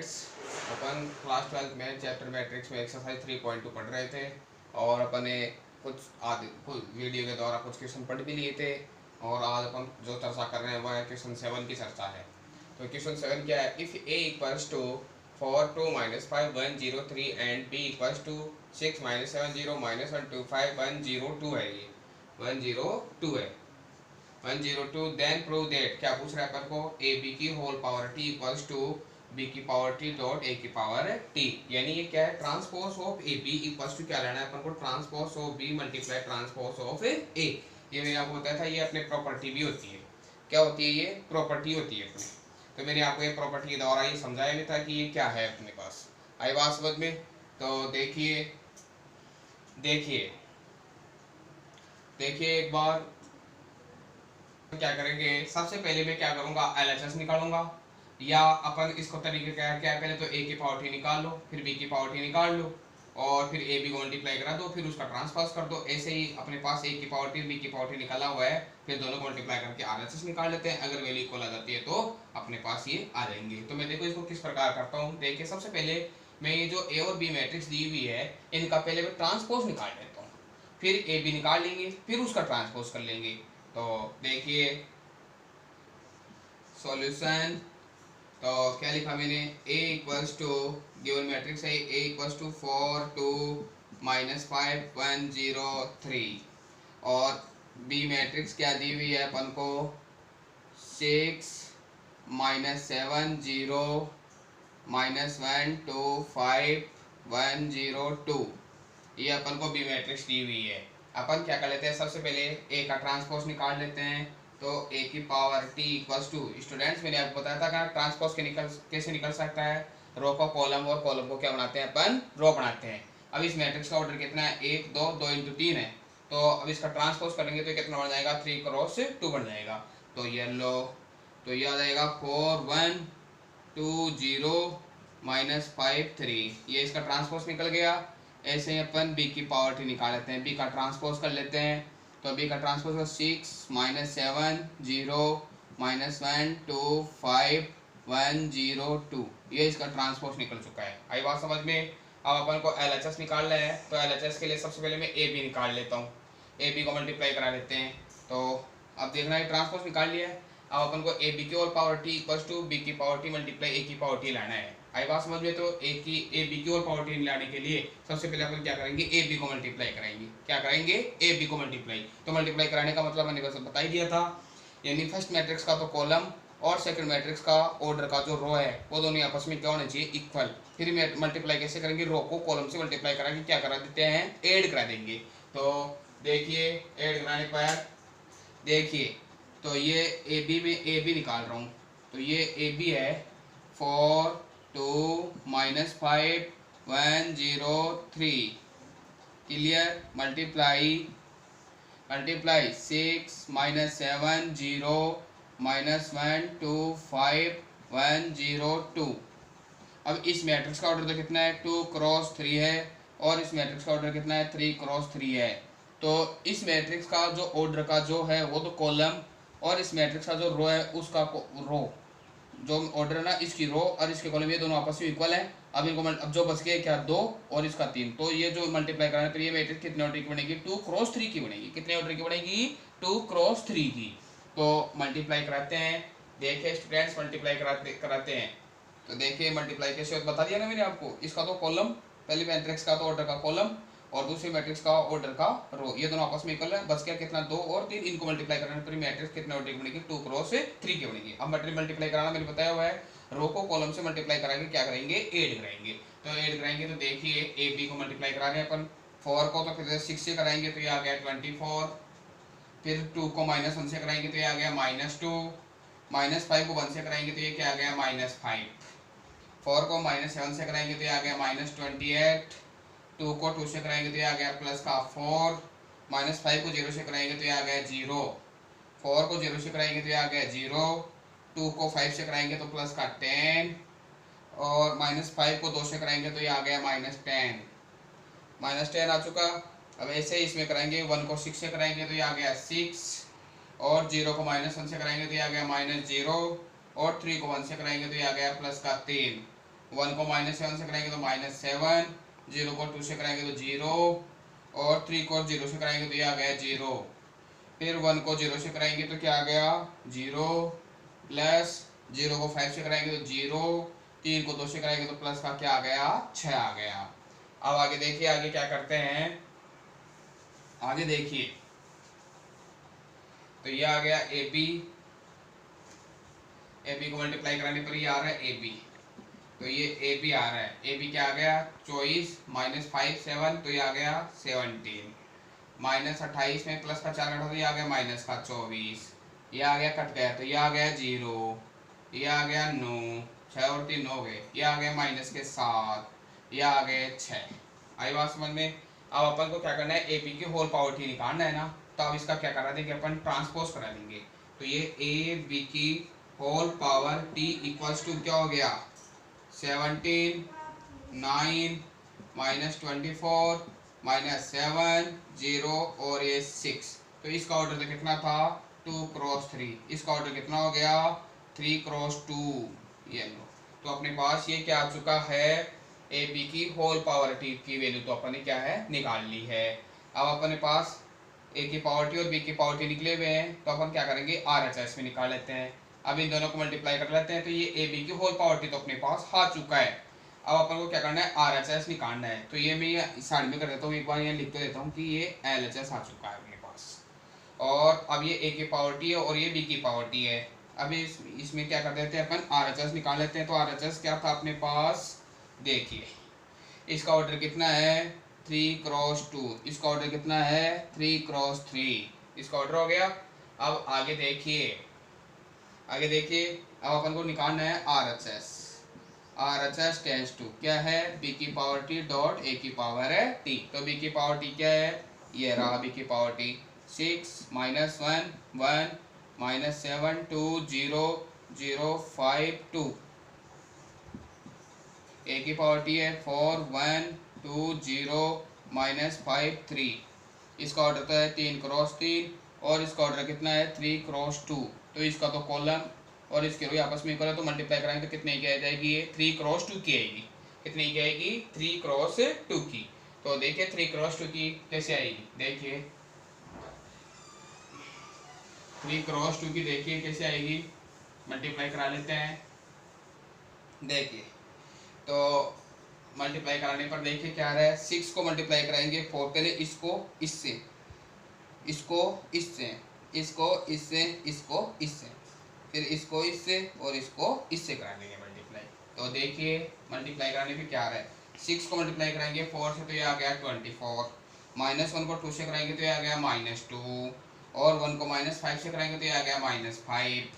Students, अपन class 12 में chapter matrix में exercise 3.2 पढ़ रहे थे और अपन ने कुछ वीडियो के द्वारा कुछ क्वेश्चन पढ़ भी लिए थे। और आज अपन जो चर्चा कर रहे हैं वह क्वेश्चन 7 की चर्चा है। तो क्वेश्चन 7 क्या है? If A equals to 4 2 -5 1 0 3 and B equals to 6 -7 0 -1 2 5 1 0 2 है। ये 102 है। 102 देन प्रूव दैट, क्या पूछ रहा है अपन को? ए बी की whole power T equals to B की पावर टी डॉट ए की पावर टी। यानी ये क्या है? Transpose of A B equals to क्या लेना है अपन को? Transpose of B multiply transpose of A. ये मैंने आपको बताया था, ये अपने प्रॉपर्टी भी होती है। क्या होती है? ये प्रॉपर्टी होती है अपनी। तो मैंने आपको ये प्रॉपर्टी के द्वारा ये समझाया भी था कि ये क्या है अपने पास। आई बात समझ में? तो देखिए देखिए देखिए एक बार क्या करेंगे। सबसे पहले मैं क्या करूंगा? एलएचएस निकालूंगा। या अपन इसको तरीके क्या है, पहले तो ए की पावर टी निकाल लो, फिर बी की पावर टी निकाल लो, और फिर ए बी को मल्टीप्लाई करा दो, फिर उसका ट्रांसपोज कर दो। ऐसे ही अपने पास ए की पावर टी बी की पावर टी निकाला हुआ है, फिर दोनों को मल्टीप्लाई करके आरएचएस निकाल लेते हैं। अगर वैल्यू इक्वल आ जाती है तो अपने पास ये आ जाएंगे। तो मैं देखो इसको किस प्रकार करता हूँ। देखिए सबसे पहले मैं ये जो ए और बी मैट्रिक्स दी हुई है इनका पहले मैं ट्रांसपोज निकाल लेता हूँ, फिर ए बी निकाल लेंगे, फिर उसका ट्रांसपोज कर लेंगे। तो देखिए सॉल्यूशन। तो क्या लिखा मैंने? a equals to given matrix है a इक्वल्स टू 4 2 -5 1 0 3 और b मैट्रिक्स क्या दी हुई है अपन को? 6 -7 0 -1 2 5 1 0 2। ये अपन को b मैट्रिक्स दी हुई है। अपन क्या कर लेते हैं? सबसे पहले a का ट्रांसपोज निकाल लेते हैं। तो a की power t equals to, students मैंने आपको बताया था कि ट्रांसपोज कैसे निकल सकता है? रो को कॉलम और कॉलम को क्या बनाते हैं अपन? रो बनाते हैं। अब इस मैट्रिक्स का ऑर्डर कितना है? 1 2 2 × 3 है। तो अब इसका ट्रांसपोज करेंगे तो कितना बन जाएगा? 3 × 2 बन जाएगा। तो ये लो, तो ये आ जाएगा 4 1 2 0 -5 3। ये इसका ट्रांसपोज निकल गया। ऐसे ही अपन b की पावर t निकाल लेते हैं, b का ट्रांसपोज कर लेते हैं। तो b का ट्रांसपोज 6 -7 0 -1 2 5 1 0 2। ये इसका ट्रांसपोज निकल चुका है। आई बात समझ में? अब अपन को एलएचएस निकालना है। तो एलएचएस के लिए सबसे पहले मैं ए बी निकाल लेता हूँ, ए बी को मल्टीप्लाई करा लेते हैं। तो अब देखना है ट्रांसपोज निकाल लिया है। अब अपन को ए बी की और power T equals to B की पावर टी मल्टीप्लाई ए की पावर टी लाना है। आई बात समझ में? तो ए बी की और पावर टी लाने के लिए सबसे पहले अपन क्या करेंगे? ए बी को मल्टीप्लाई कराएंगे। क्या कराएंगे? ए बी को मल्टीप्लाई। तो मल्टीप्लाई कराने का मतलब मैंने बस बता ही दिया था, यानी फर्स्ट मैट्रिक्स का तो कॉलम और सेकंड मैट्रिक्स का ऑर्डर का जो रो है वो दोनों आपस में क्या होना चाहिए? इक्वल। फिर मल्टीप्लाई कैसे करेंगे? रो को कॉलम से मल्टीप्लाई करा के क्या करा देते हैं? ऐड करा देंगे। तो देखिए ऐड कराने के बाद देखिए, तो ये ए बी में ए बी निकाल रहा हूँ। तो ये ए बी है 4 2 -5 1 0 3। क्लियर? मल्टीप्लाई 6 -7 0 -1 2 5 1 0 2। अब इस मैट्रिक्स का ऑर्डर तो कितना है? 2 × 3 है, और इस मैट्रिक्स का ऑर्डर कितना है? 3 × 3 है। तो इस मैट्रिक्स का जो ऑर्डर का जो है वो तो कॉलम, और इस मैट्रिक्स का जो रो है उसका रो, जो ऑर्डर है ना इसकी रो और इसके कॉलम, ये दोनों आपस में इक्वल है। अब इनको अब जो बच गया क्या? 2 और इसका 3। तो ये जो मल्टीप्लाई कराने पर ये मैट्रिक्स कितने ऑर्डर की बनेगी? 2 × 3 की बनेगी। कितने ऑर्डर की बनेगी? 2 × 3 की। तो मल्टीप्लाई कराते हैं। देखिए स्टूडेंट्स मल्टीप्लाई कराते हैं। तो देखिए मल्टीप्लाई कैसे बता दिया ना मैंने आपको। इसका तो कॉलम, पहले मैट्रिक्स का तो ऑर्डर का कॉलम और दूसरे मैट्रिक्स का ऑर्डर का रो, ये दोनों आपस में इक्वल है। बच गया कितना? 2 और 3। इनको मल्टीप्लाई कराने पर मैट्रिक्स कितने ऑर्डर की बनेगी? 2 × 3 की बनेगी। अब मल्टीप्लाई कराना मैंने बताया हुआ है। रो को कॉलम से मल्टीप्लाई कराएंगे, क्या करेंगे? ऐड कराएंगे। तो ऐड कराएंगे तो देखिए ए बी को मल्टीप्लाई करा रहे हैं अपन 4 को, तो फिर 6 से कराएंगे तो ये आ गया 24। फिर 2 को -1 से कराएंगे तो ये आ गया -2। -5 को 1 से कराएंगे तो ये क्या आ गया? -5। 4 को -7 से कराएंगे तो ये आ गया -28। 2 को 2 से कराएंगे तो ये आ गया +4। -5 को 0 से कराएंगे तो ये आ गया 0। 4 को 0 से कराएंगे तो ये आ गया 0। 2 को 5 से कराएंगे तो +10, और -5 को 2 से कराएंगे तो ये आ गया -10। -10 आ चुका। अब ऐसे ही इसमें कराएंगे, 1 को 6 से कराएंगे तो ये आ गया 6, और 0 को -1 से कराएंगे तो ये आ गया -0, और 3 को 1 से कराएंगे तो ये आ गया +3। 1 को -7 से कराएंगे तो -7, 0 को 2 से कराएंगे तो 0, और 3 को 0 से कराएंगे तो ये आ गया 0। फिर 1 को 0 से कराएंगे तो क्या आ गया 0, प्लस 0 को 5 से कराएंगे तो 0, 3 को 2 से कराएंगे तो प्लस का क्या आ गया 6 आ गया। अब आगे देखिए, आगे क्या करते हैं, आगे देखिए, तो ये आ गया ए बी को मल्टीप्लाई कराने पर ये आ रहा है ए बी, तो ये ए बी आ रहा है, ए बी क्या आ गया 24 -5 7, तो ये आ गया 17, -28 में प्लस का 4 घटा तो ये आ गया माइनस का 24, ये आ गया कट गया तो ये आ गया 0, ये आ गया 9, 6 और 3 9 गए, ये आ गया माइनस के 7, ये आ गए 6। आई बात समझ में। अब अपन को क्या करना है, ए बी की होल पावर टी निकालना है ना, तो अब इसका क्या करा देंगे अपन, ट्रांसपोज करा देंगे। तो ये ए बी की whole power T equals to क्या हो गया 17 9 -24 -7 0 और ये 6, तो इसका ऑर्डर कितना था 2 क्रॉस 3, इसका ऑर्डर कितना हो गया 3 क्रॉस 2। ये लो, तो अपने पास ये क्या आ चुका है, ए बी की होल पावर टी की वैल्यू तो अपन ने क्या है निकाल ली है। अब अपने पास ए की पावर टी और बी की पावर टी निकले हुए हैं, तो अपन क्या करेंगे आर एच एस में निकाल लेते हैं। अब इन दोनों को मल्टीप्लाई कर लेते हैं, तो ये ए बी की होल पावर टी तो अपने पास आ चुका है। अब अपन को क्या करना है आर एच एस निकालना है, तो ये मैं साइड में कर देता हूँ, एक बार यहाँ लिख के देता हूँ कि ये एल एच एस आ चुका है अपने पास। और अब ये ए की पावर टी है और ये बी की पावर टी है। अब इसमें क्या कर देते हैं अपन आर एच एस निकाल लेते हैं। तो आर एच एस क्या था अपने पास, देखिए इसका ऑर्डर कितना है 3 क्रॉस 2, इसका ऑर्डर कितना है 3 क्रॉस 3, इसका ऑर्डर हो गया। अब आगे देखिए, आगे देखिए, अब अपन को निकालना है R H S. R H S tends to क्या है बी की पावर टी डॉट ए की पावर है टी, तो बी की पावर टी क्या है, ये रहा बी की पावर टी 6 -1 1 -7 2 0 0 5 2, ए की पावर टी है 4 1 2 0 -5 3, इसका ऑर्डर तो है 3 क्रॉस 3 और इसका ऑर्डर कितना है 3 क्रॉस 2, तो इसका तो कॉलम और इसके रो आपस में करें तो मल्टीप्लाई कराएंगे तो कितने की आ जाएगी, ये 3 क्रॉस 2 की आएगी। कितनी की आएगी 3 क्रॉस 2 की। तो देखिए 3 क्रॉस 2 की कैसे आएगी, देखिए 3 क्रॉस 2 की देखिए कैसे आएगी, मल्टीप्लाई करा लेते हैं। देखिए तो मल्टीप्लाई कराने पर देखिए क्या आ रहा है, 6 को मल्टीप्लाई कराएंगे 4, पहले इसको इससे, इसको इससे, इसको इससे, इसको इससे, फिर इसको इससे और इसको इससे करा देंगे मल्टीप्लाई। तो देखिए मल्टीप्लाई कराने पे क्या आ रहा है, 6 को मल्टीप्लाई कराएंगे 4 से तो ये आ गया 24, -1 को 2 से कराएंगे तो ये आ गया -2, और 1 को -5 से कराएंगे तो ये आ गया -5,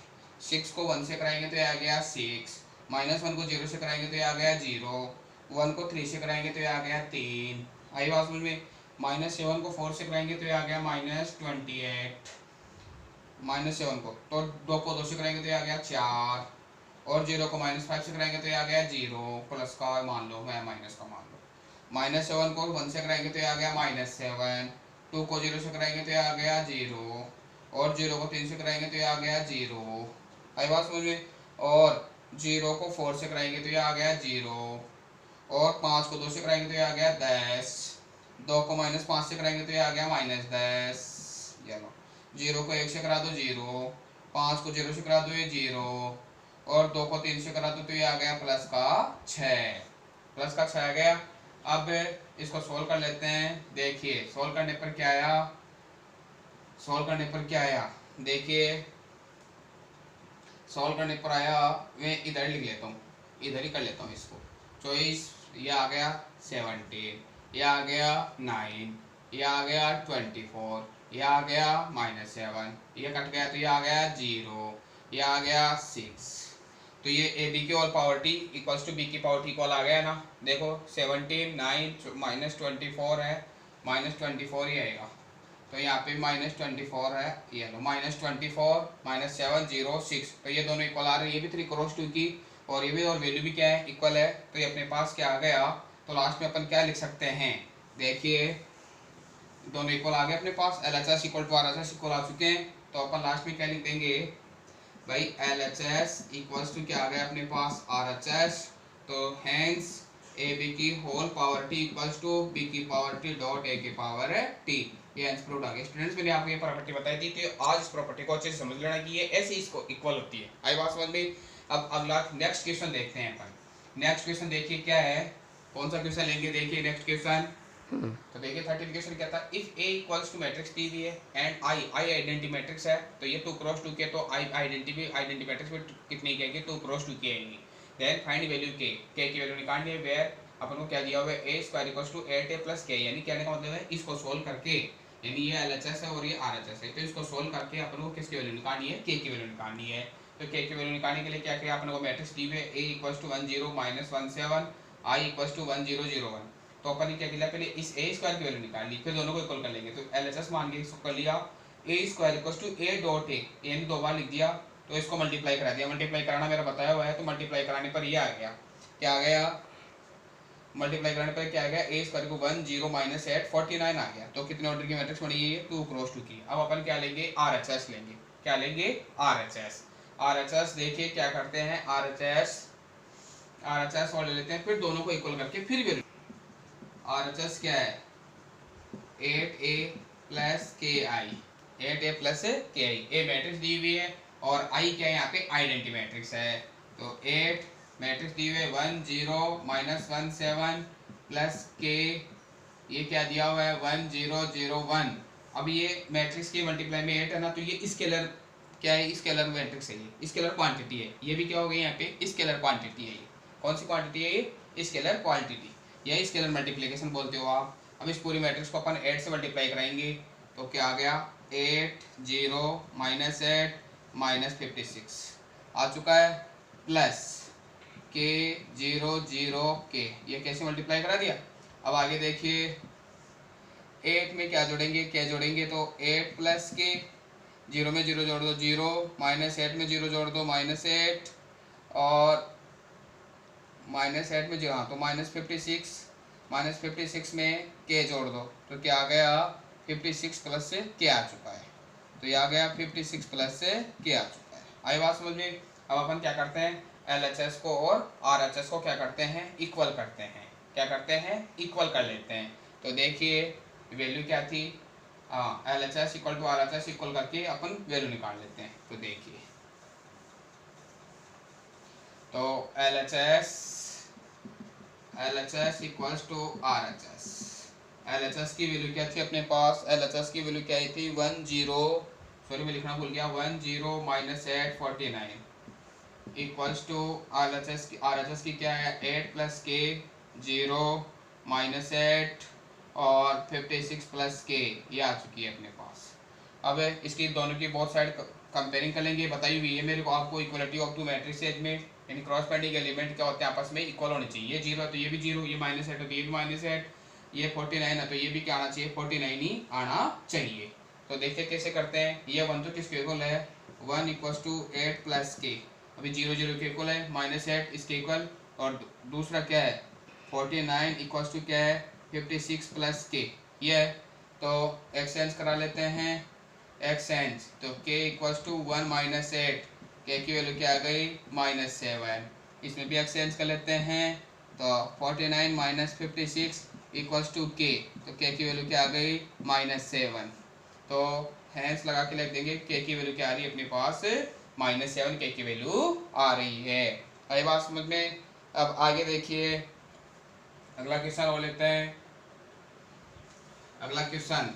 6 को 1 से कराएंगे तो ये आ गया 6, -1 को 0 से कराएंगे तो ये आ गया 0, 1 को 3 से कराएंगे तो ये आ गया 3। आई बात समझ में। -7 को 4 से कराएंगे तो ये आ गया -28, -7 को तो 2 को 2 से कराएंगे तो ये आ गया 4, और 0 को -5 से कराएंगे तो ये आ गया 0, प्लस का मान लो मैं माइनस का मान लो। -7 को 1 से कराएंगे तो ये आ गया -7, 2 को 0 से कराएंगे तो ये आ गया 0, और 0 को 3 से कराएंगे तो ये आ गया 0। आई बात समझ में। और 0 को 4 से कराएंगे तो ये आ गया 0, और 5 को 2 से कराएंगे तो ये आ गया 10, 2 को -5 से कराएंगे तो ये आ गया -10। ये लो 0 को 1 से करा दो 0, 5 को 0 से करा दो ये 0, और 2 को 3 से करा दो तो ये आ गया प्लस का 6, प्लस का 6 आ गया। अब इसको सोल्व कर लेते हैं। देखिए सोल्व करने पर क्या आया, सोल्व करने पर क्या आया, देखिए सोल्व करने पर आया, मैं इधर लिख लेता हूँ, इधर ही कर लेता हूँ इसको। चॉइस ये आ गया 17, ये आ गया 9, ये आ गया 24, ये आ गया -7, ये कट गया तो ये आ गया 0, ये आ गया 6। तो ये ए बी की all power T equals to B की पावर टी इक्वल आ गया ना। देखो 17 9 -24 है, -24 ही आएगा, तो यहाँ पे -24 है, ये लो -24 -7 0 6, तो ये दोनों इक्वल आ रहे हैं। ये भी 3 क्रॉस 2 की और ये भी, और वैल्यू भी क्या है इक्वल है, तो ये अपने पास क्या आ गया। तो लास्ट में अपन क्या लिख सकते हैं, देखिए दोनों इक्वल आ गए अपने पास, L H S equal to R H S equal आ चुके हैं। तो अपन लास्ट में क्या लिख देंगे भाई, L H S equals to क्या आ गया अपने पास आर एच एस तो हैंस ए बी की whole power T equals to B की पावर टी डॉट ए की पावर टी। ये आंसर प्रूव आ गया। स्टूडेंट्स मैंने आपको ये प्रॉपर्टी बताई थी, तो आज इस प्रॉपर्टी को अच्छे से समझ लेना कि ये ऐसे इसको इक्वल होती है। आई बात समझ में। अब अगला नेक्स्ट क्वेश्चन देखते हैं अपन। नेक्स्ट क्वेश्चन देखिए क्या है, कौन सा क्वेश्चन लेंगे, देखिए नेक्स्ट क्वेश्चन। तो देखिए 13 क्वेश्चन क्या था, if A equals to matrix T भी है एंड आई आइडेंटिटी मैट्रिक्स है, तो ये 2 क्रॉस 2 के, तो आई आइडेंटिटी मैट्रिक्स में कितनी की आएगी, 2 क्रॉस 2 की आएगी। देन फाइंड वैल्यू के की वैल्यू निकालनी है, वेयर अपन को क्या दिया हुआ है, A square equals to 8a plus K, यानी कहने का मतलब है इसको सोल्व करके, यानी ये एलएचएस है और ये आरएचएस है, तो इसको सोल्व करके अपन को किसकी वैल्यू निकालनी है, के की वैल्यू निकालनी है। तो के की वैल्यू निकालने के लिए क्या किया अपन को, मैट्रिक्स दी है a equals to 1 0 -1 7 i equals to 1 0 0 1। तो अपन ने क्या किया, पहले इस a स्क्वायर की वैल्यू निकाल ली, फिर दोनों को इक्वल कर लेंगे। तो एलएचएस मान के इसको कर लिया, a square equals to a dot a, यानी दो बार लिख दिया, तो इसको मल्टीप्लाई करा दिया। मल्टीप्लाई कराना मेरा बताया हुआ है, तो मल्टीप्लाई कराने पर ये आ गया, क्या आ गया, मल्टीप्लाई करने पर क्या आ गया, a स्क्वायर को 1 0 -8 49 आ गया। तो कितने ऑर्डर की मैट्रिक्स बनी है, 2 क्रॉस 2 की। अब अपन क्या लेंगे, आरएचएस लेंगे। क्या लेंगे, आरएचएस। आरएचएस देखिए क्या करते हैं, आरएचएस और ले लेते हैं, फिर दोनों को इक्वल करके फिर भी आरएचएस क्या है, 8a प्लस के आई, 8a प्लस के आई। ए मैट्रिक्स दी हुई है और आई क्या है, यहाँ पे आइडेंटिटी मैट्रिक्स है। तो 8 मैट्रिक्स दी हुई है 1 0 -1 7 प्लस के, ये क्या दिया हुआ है 1 0 0 1। अब ये मैट्रिक्स की मल्टीप्लाई में 8 है ना, तो ये स्केलर क्या है, स्केलर मैट्रिक्स है, ये स्केलर क्वांटिटी है। ये भी क्या हो गई यहाँ पे, स्केलर क्वांटिटी है। ये कौन सी क्वांटिटी है, ये स्केलर क्वांटिटी, या स्केलर मल्टीप्लिकेशन बोलते हो आप। अब इस पूरी मैट्रिक्स को अपन 8 से मल्टीप्लाई कराएंगे, तो क्या आ गया, 8 0 -8 -56 आ चुका है, प्लस के 0 0 के, ये कैसे मल्टीप्लाई करा दिया। अब आगे देखिए 8 में क्या जोड़ेंगे, क्या जोड़ेंगे, तो 8 प्लस के, 0 में 0 जोड़ दो 0, -8 में 0 जोड़ दो -8, और -8 में 0, हाँ तो -56 में के जोड़ दो, तो क्या आ गया, 56 प्लस से के आ चुका है। तो ये आ गया 56 प्लस से के आ चुका है। आई बात समझ में। अब अपन क्या करते हैं, एलएचएस को और आरएचएस को क्या करते हैं, इक्वल करते हैं। क्या करते हैं, इक्वल कर लेते हैं। तो देखिए वैल्यू क्या थी, LHS equal to RHS equal करके अपन वैल्यू निकाल लेते हैं। तो देखिए, तो LHS equals to RHS. LHS की वैल्यू क्या थी अपने पास, एलएचएस की वैल्यू क्या आई थी, 1 0, सॉरी मैं लिखना भूल गया, 1 0 -8 49 इक्वल्स टू आरएचएस की क्या है, 8 प्लस के 0 -8 और 56 प्लस के, ये आ चुकी है अपने पास। अब इसकी दोनों की बोथ साइड कंपेयरिंग कर लेंगे। बताई हुई है मेरे को आपको इक्वलिटी ऑफ टू मैट्रिसेज में, यानी क्रॉस पेंडिंग एलिमेंट क्या होते हैं, आपस में इक्वल होने चाहिए। ये 0 है तो ये भी 0, ये -8 है तो ये भी -8, ये 49 है तो ये भी क्या आना चाहिए, 49 ही आना चाहिए। तो देखते कैसे करते हैं। ये 1 तो किसके इक्वल है, 1 इक्वल्स टू 8 प्लस के, अभी 0 0 के इक्वल है, -8 इसके इक्वल, और दूसरा क्या है 49 इक्वल्स टू क्या है 56 प्लस के, ये है। तो एक्सचेंज करा लेते हैं, एक्सचेंज, तो k इक्वल्स टू 1 -8, के की वैल्यू क्या आ गई -7, इसमें भी एक्सचेंज कर लेते हैं। तो 49 -56 इक्वल्स टू के, तो के की वैल्यू क्या आ गई -7। तो हैंस लगा के लिख देंगे, के की वैल्यू क्या आ रही है अपने पास -7, के की वैल्यू आ रही है। आई बात समझ में। अब आगे देखिए अगला क्वेश्चन और लेते हैं। अगला क्वेश्चन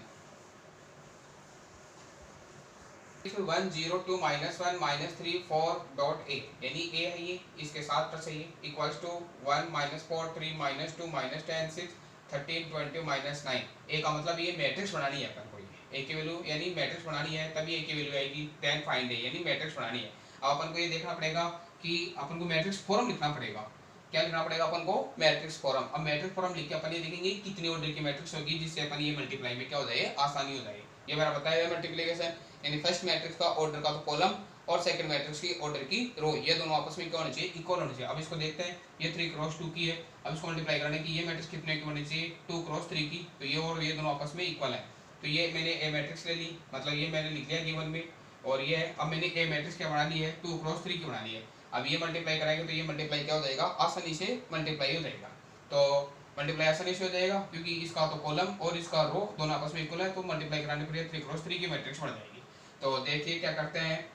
1 0 2 -1 -3 4 डॉट a, यानी a है ये, इसके साथ प्लस है ये, इक्वल्स टू 1 -4 3 -2 -10 6 13 20 -9। a का मतलब ये मैट्रिक्स बनानी है अपन को, ये a की वैल्यू यानी मैट्रिक्स बनानी है, तभी a की वैल्यू आएगी। देन फाइंड है, यानी मैट्रिक्स बनानी है। अब अपन को ये देखना पड़ेगा कि अपन को मैट्रिक्स फॉर्म लिखना पड़ेगा। क्या लिखना पड़ेगा अपन को, मैट्रिक्स फॉर्म। अब मैट्रिक्स फॉर्म लिख के अपन ये देखेंगे कितनी ऑर्डर की मैट्रिक्स होगी, जिससे अपन ये मल्टीप्लाई में क्या हो जाए, आसानी हो जाए। ये मैंने बताया है मल्टीप्लिकेशन, यानी फर्स्ट मैट्रिक्स का ऑर्डर का तो कॉलम और सेकंड मैट्रिक्स की ऑर्डर की रो, ये दोनों आपस में क्या होने चाहिए, इक्वल होने चाहिए। अब इसको देखते हैं, ये 3 क्रॉस 2 की है। अब इसको मल्टीप्लाई करने की, ये मैट्रिक्स कितने की होनी चाहिए, 2 क्रॉस 3 की, तो ये और ये दोनों आपस में इक्वल है। तो ये मैंने ए मैट्रिक्स ले ली, मतलब ये मैंने लिख लिया गिवन में, और ये अब मैंने ए मैट्रिक्स क्या बना ली है, 2 क्रॉस 3 की बना ली है। अब ये मल्टीप्लाई कराएंगे तो ये मल्टीप्लाई क्या हो जाएगा, आसानी से मल्टीप्लाई हो जाएगा। तो मल्टीप्लाई आसानी से हो जाएगा क्योंकि इसका तो कॉलम और इसका रो दोनों आपस में इक्वल है, तो मल्टीप्लाई कराने पर ये 3 क्रॉस 3 की मैट्रिक्स बन जाएगी। तो देखिए क्या करते हैं,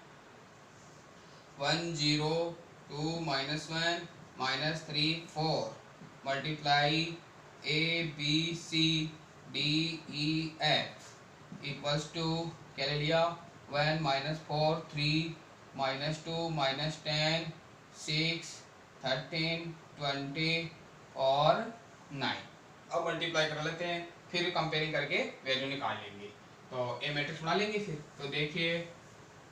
1 0 2 -1 -3 4 multiply A B C D E F equals to क्या ले लिया, 1 -4 3 -2 -10 6 13 20 और 9। अब मल्टीप्लाई कर लेते हैं, फिर कंपेयरिंग करके वैल्यू निकाल लेंगे। तो ए मैट्रिक्स बना लेंगे फिर। तो देखिए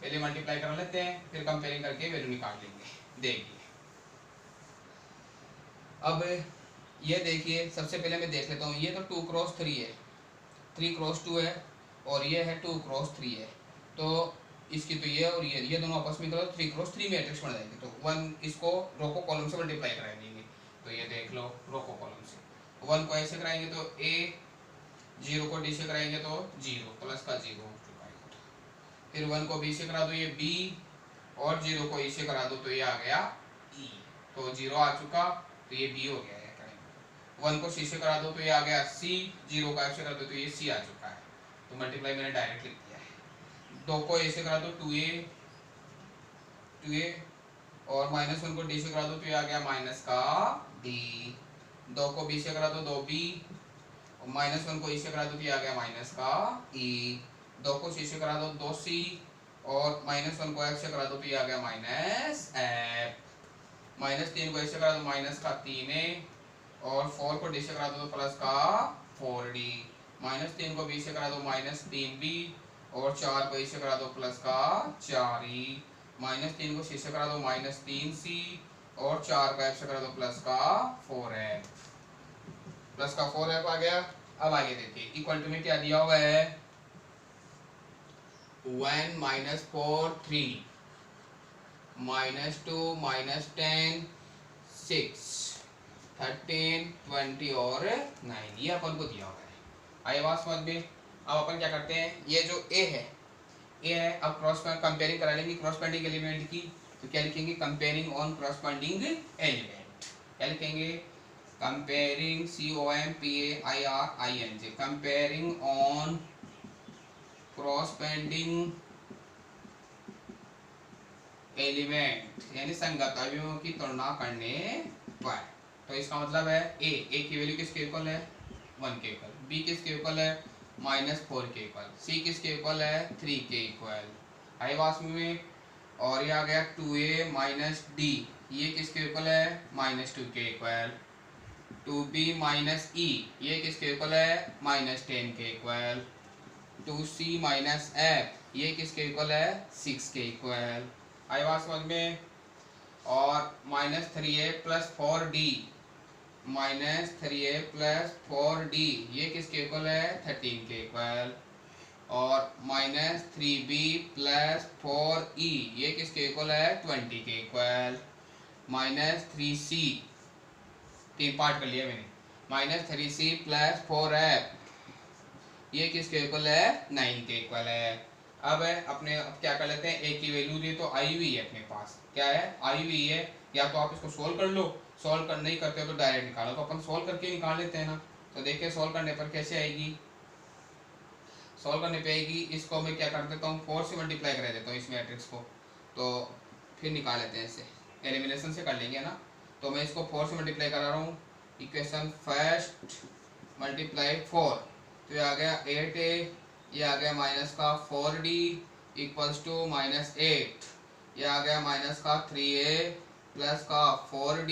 पहले मल्टीप्लाई कर लेते हैं, फिर कंपेयरिंग करके वैल्यू निकाल लेंगे। देखिए अब ये देखिए, सबसे पहले मैं देख लेता हूँ, ये तो 2 क्रॉस 3 है, 3 क्रॉस 2 है, और ये है 2 क्रॉस 3 है। तो इसकी तो ये और ये दोनों आपस में करो 3 क्रॉस 3 मैट्रिक्स बन जाएगी। तो 1 इसको रो को कॉलम से मल्टीप्लाई करा देंगे। तो ये देख लो, रो को कॉलम से 1 को ऐसे कराएंगे तो a, 0 को d से कराएंगे तो 0 प्लस का 0 हो चुका है। फिर 1 को b से करा दो ये b, और 0 को e से करा दो तो ये आ गया e। तो 0 आ चुका तो ये b हो गया। 1 को c से करा दो तो ये आ गया c, 0 का f से करा दो तो ये c आ चुका है। तो मल्टीप्लाई मैंने डायरेक्ट लिख दिया है। 2 को a से करा दो 2a, और -1 को d से करा दो तो ये आ गया माइनस का d। 2 को b से करा दो 2b, और -1 को e से करा दो तो ये आ गया माइनस का e। 2 को c से करा दो 2c, और -1 को f से करा दो तो ये आ गया माइनस f। -3 को ऐसे करा दो माइनस का 3a, और 4 को d से करा दो तो प्लस का 4d। -3 को b से करा दो -3b, और 4 को e से करा दो प्लस का 4e। -3 को c से करा दो -3c, और 4 का f से करा दो प्लस का 4f। प्लस का 4f आ गया। अब आगे देखिए, इक्वल टू में क्या दिया हुआ है, 1 -4 3 -2 -10 6 13 20 और 9, ये अपन को दिया हुआ है। आइए बात समझ में। अब अपन क्या करते हैं, ये जो a है, अब क्रॉस कंपेयरिंग करा लेंगे क्रॉसपेंडिंग एलिमेंट की। तो क्या लिखेंगे, कंपेयरिंग ऑन क्रॉसपेंडिंग एलिमेंट। क्या लिखेंगे, comparing COMPAIRING, comparing on corresponding element, यानी संगत अवयवों की तुलना करने पर। तो इसका मतलब है a की वैल्यू किसके इक्वल है, 1 के इक्वल, b किसके इक्वल है, -4 के इक्वल, c किसके इक्वल है, 3 के इक्वल। आई बात में। और ये आ गया 2a d, ये किसके इक्वल है, -2 के इक्वल। 2b e, ये किसके इक्वल है, -10 के इक्वल। 2c f, ये किसके इक्वल है, 6 के इक्वल। आई बात समझ में। और -3a + 4d, -3a + 4d, ये किसके इक्वल है, 13 के इक्वल। और -3b + 4e, ये किसके इक्वल है, 20 के इक्वल। -3c, 3 पार्ट कर लिया मैंने, -3c + 4f, ये किसके इक्वल है, 9 के इक्वल है। अब क्या कर लेते हैं, a की वैल्यू दी तो आई हुई है अपने पास, क्या है, आई हुई है। या तो आप इसको सोल्व कर लो, सोल्व कर नहीं करते हो तो डायरेक्ट निकालो। तो अपन सोल्व करके निकाल लेते हैं ना। तो देखिए सोल्व करने पर कैसे आएगी, सोल्व करने पे आएगी, इसको मैं क्या कर देता हूँ, 4 से मल्टीप्लाई करा देता हूँ इस मैट्रिक्स को। तो फिर निकाल लेते हैं, इसे एलिमिनेशन से कर लेंगे ना। तो मैं इसको 4 से मल्टीप्लाई करा रहा हूँ। इक्वेशन फर्स्ट मल्टीप्लाई 4, तो ये आ गया 8a, ये आ गया माइनस का 4d इक्वल्स टू -8, ये आ गया माइनस का 3a प्लस का 4d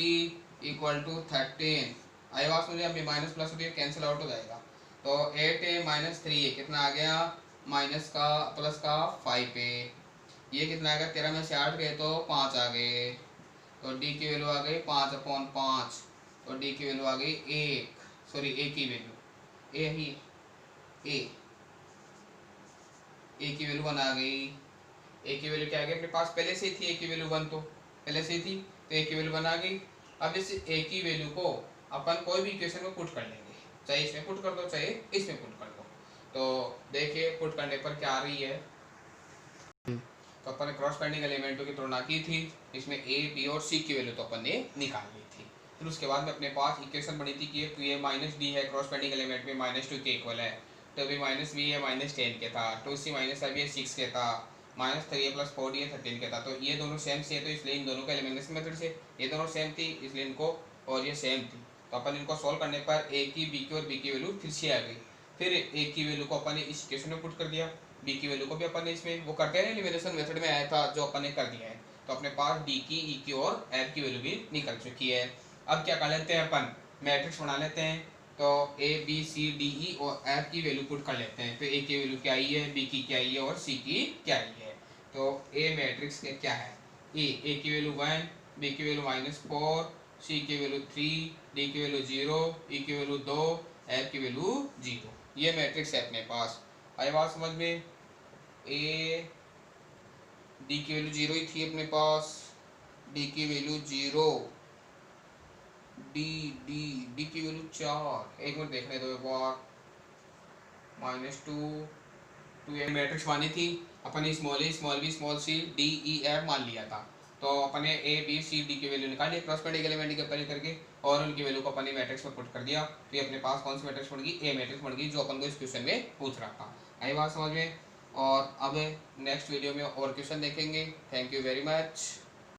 इक्वल टू 13। आई बात मुझे अभी माइनस प्लस होती है, कैंसिल आउट हो जाएगा। तो 8a - 3a कितना आ गया, माइनस का प्लस का 5a, ये कितना आ गया, 13 में से 8 गए तो 5 आ गए। तो d की वैल्यू आ गई 5/5, तो d की वैल्यू आ गई 1, सॉरी a की वैल्यू, a ही ए की वैल्यू 1 आ गई। ए की वैल्यू क्या आ गई, अपने पास पहले से ही थी, ए की वैल्यू 1 तो पहले से ही थी, तो ए की वैल्यू 1 आ गई। अब इस ए की वैल्यू को अपन कोई भी इक्वेशन में पुट कर लेंगे, चाहे इसमें पुट कर दो चाहे इसमें पुट कर दो। तो देखिए पुट करने पर क्या आ रही है, तो अपन ने क्रॉसपेंडिंग एलिमेंटों की तुलना की थी, इसमें ए बी और सी की वैल्यू तो अपन ने निकाल ली थी। फिर उसके बाद में अपने पास इक्वेशन बनी थी कि टू ए माइनस बी है, क्रॉसपेंडिंग एलिमेंट में -2 के इक्वल है, तो बी माइनस बी है -10 के था, 2c माइनस आई बी 6 के था, -3a प्लस 4d 13 के था। तो ये दोनों सेम से है, तो इसलिए इन दोनों का एलिमिनेशन मेथड से ये दोनों सेम थी, इसलिए इनको और ये सेम थी। तो अपन इनको सॉल्व करने पर ए की, बी की और बी की वैल्यू फिर से आ गई। फिर ए की वैल्यू को अपन ने इस इक्वेशन में पुट कर दिया, बी की वैल्यू को भी अपन ने इसमें वो करते हैं एलिमिनेशन मेथड में आया था जो अपन ने कर दिया है। तो अपने पास डी की, ई की और एफ की वैल्यू भी निकल चुकी है। अब क्या कर लेते हैं अपन, मैट्रिक्स बना लेते हैं। तो ए बी सी डी ई और एफ की वैल्यू पुट कर लेते हैं। तो ए की वैल्यू क्या आई है, बी की क्या आई है और सी की क्या आई है। तो ए मैट्रिक्स में क्या है, ए की वैल्यू 1, बी की वैल्यू -4, सी की वैल्यू 3, डी की वैल्यू 0, ई की वैल्यू 2, एफ की वैल्यू 0। ये मैट्रिक्स है अपने पास। आई बात समझ में। ए डी की वैल्यू 0 ही थी अपने पास, डी की वैल्यू 0, डी डी डी की वैल्यू 4, एक मिनट देखने दो एक बार, -2 2 मैट्रिक्स मानी थी अपन ने, small A small B small C D E F मान लिया था। तो अपन ने ए बी सी डी की वैल्यू निकाली क्रॉसपेंडिंग एलिमेंट की अप्लाई करके, और उनकी वैल्यू को अपन ने मैट्रिक्स में पुट कर दिया। तो ये अपने पास कौन सी मैट्रिक्स बन गई, ए मैट्रिक्स बन गई, जो अपन को इस क्वेश्चन में पूछ रहा था। आई बात समझ में। और अब नेक्स्ट वीडियो में और क्वेश्चन देखेंगे। Thank you very much.